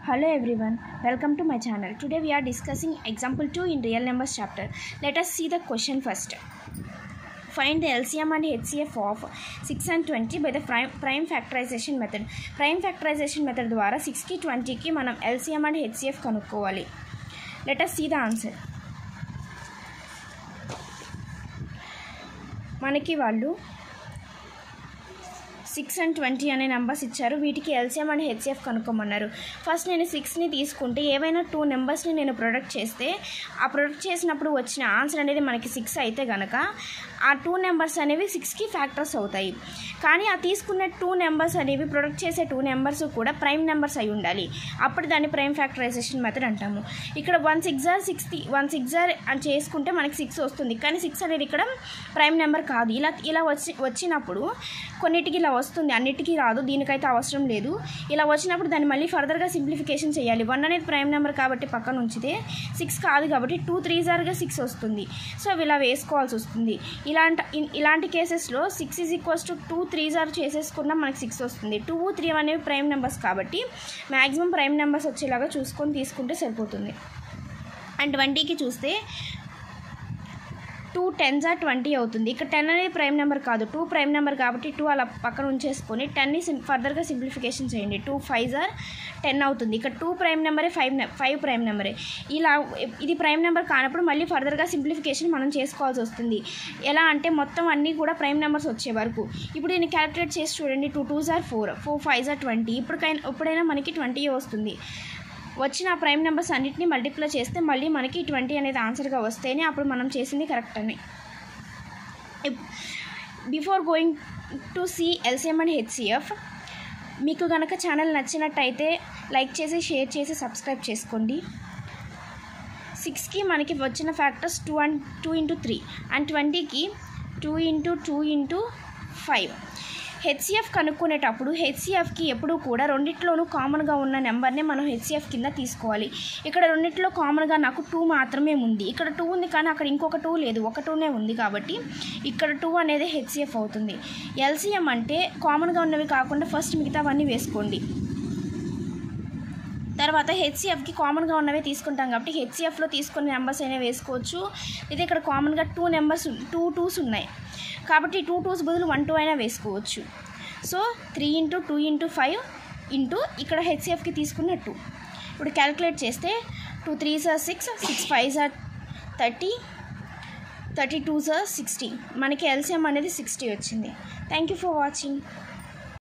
Hello everyone, welcome to my channel. Today we are discussing example 2 in real numbers chapter. Let us see the question first. Find the LCM and HCF of 6 and 20 by the prime factorization method. Prime factorization method ద్వారా 6 కి 20 కి మనం LCM and HCF కనుక్కోవాలి. Let us see the answer. మనకి వాళ్ళు 6 and 20 అనే numbers ఇచ్చారు. వీటికి ఎల్సిఎం అండ్ హెచ్సిఎఫ్ కనుక్కోమన్నారు. ఫస్ట్ నేను 6ని తీసుకుంటే ఏవైనా 2 నెంబర్స్ని నేను ప్రొడక్ట్ చేస్తే ఆ ప్రొడక్ట్ చేసినప్పుడు వచ్చిన ఆన్సర్ అనేది మనకి 6 అయితే కనుక ఆ 2 నెంబర్స్ అనేవి 6కి ఫ్యాక్టర్స్ అవుతాయి. కానీ ఆ తీసుకున్న 2 నెంబర్స్ అనేవి ప్రొడక్ట్ చేసే 2 నెంబర్స్ కూడా ప్రైమ్ నెంబర్స్ అయి ఉండాలి. అప్పుడు దాన్ని ప్రైమ్ ఫ్యాక్టరైజేషన్ మెథడ్ అంటాము. ఇక్కడ 1 6 ఆర్ 60 1 6 ఆర్ అని చేసుకుంటే మనకి 6 వస్తుంది. కానీ 6 అనేది ఇక్కడ ప్రైమ్ నెంబర్ కాదు. ఇలా వచ్చినప్పుడు కొన్నిటికి ఇలా వస్తుంది, అన్నిటికీ రాదు. దీనికైతే అవసరం లేదు. ఇలా వచ్చినప్పుడు దాన్ని మళ్ళీ ఫర్దర్గా సింప్లిఫికేషన్ చేయాలి. 1 అనేది ప్రైమ్ నెంబర్ కాబట్టి పక్కన ఉంచితే 6 కాదు కాబట్టి 2 3 ఆర్గా 6 వస్తుంది. సో అవి ఇలా వేసుకోవాల్సి వస్తుంది. ఇలాంటి కేసెస్లో 6 = 2 3 ఆర్ చేసేసుకున్నా మనకి 6 వస్తుంది. 2 3 అనేవి ప్రైమ్ నెంబర్స్ కాబట్టి మ్యాక్సిమం ప్రైమ్ నెంబర్స్ వచ్చేలాగా చూసుకొని తీసుకుంటే సరిపోతుంది. అండ్ 20కి చూస్తే 2 10s are 20 అవుతుంది. ఇక్కడ 10 అనేది ప్రైమ్ నెంబర్ కాదు, 2 ప్రైమ్ నెంబర్ కాబట్టి 2 అలా పక్కన ఉంచేసుకొని 10ని ఫర్దర్గా సింప్లిఫికేషన్ చేయండి. 2 5s are 10 అవుతుంది. ఇక్కడ 2 ప్రైమ్ నెంబరే 5 ప్రైమ్ నెంబరే. ఇలా ఇది ప్రైమ్ నెంబర్ కానప్పుడు మళ్ళీ ఫర్దర్గా సింప్లిఫికేషన్ మనం చేసుకోవాల్సి వస్తుంది. ఎలా అంటే మొత్తం అన్నీ కూడా ప్రైమ్ నెంబర్స్ వచ్చే వరకు. ఇప్పుడు దీన్ని క్యాలిక్యులేట్ చేసి చూడండి. 2 2s are 4 4 5s are 20. ఇప్పుడైనా మనకి 20 వస్తుంది. వచ్చిన ప్రైమ్ నెంబర్స్ అన్నిటిని మల్టిప్లై చేస్తే మళ్ళీ మనకి 20 అనేది ఆన్సర్గా వస్తేనే అప్పుడు మనం చేసింది కరెక్ట్ అని. Before going to see LCM and HCF, మీకు కనుక ఛానల్ నచ్చినట్టయితే లైక్ చేసి షేర్ చేసి సబ్స్క్రైబ్ చేసుకోండి. 6కి మనకి వచ్చిన ఫ్యాక్టర్స్ 2 into 3 అండ్ 20కి 2 into 2 into 5. హెచ్సిఎఫ్ కనుక్కునేటప్పుడు హెచ్సిఎఫ్కి ఎప్పుడు కూడా రెండిట్లోనూ కామన్గా ఉన్న నెంబర్నే మనం హెచ్సిఎఫ్ కింద తీసుకోవాలి. ఇక్కడ రెండిట్లో కామన్గా నాకు 2 మాత్రమే ఉంది. ఇక్కడ 2 ఉంది కానీ అక్కడ ఇంకొక 2 లేదు, ఒక 2నే ఉంది కాబట్టి ఇక్కడ 2 అనేది హెచ్సిఎఫ్ అవుతుంది. ఎల్సిఎం అంటే కామన్గా ఉన్నవి కాకుండా ఫస్ట్ మిగతావన్నీ వేసుకోండి. తర్వాత హెచ్సిఎఫ్కి కామన్గా ఉన్నవే తీసుకుంటాం కాబట్టి హెచ్సిఎఫ్లో తీసుకునే నెంబర్స్ అయినా వేసుకోవచ్చు. ఇది ఇక్కడ కామన్గా 2 2s ఉన్నాయి కాబట్టి 2 2s బదులు 1 2 అయినా వేసుకోవచ్చు. సో 3 into 2 into 5 ఇంటూ ఇక్కడ హెచ్సిఎఫ్కి తీసుకున్న 2. ఇప్పుడు క్యాలిక్యులేట్ చేస్తే 2 3s are 6 6 5s are 30 32s are 60. మనకి ఎల్సిఎం అనేది 60 వచ్చింది. Thank you for watching.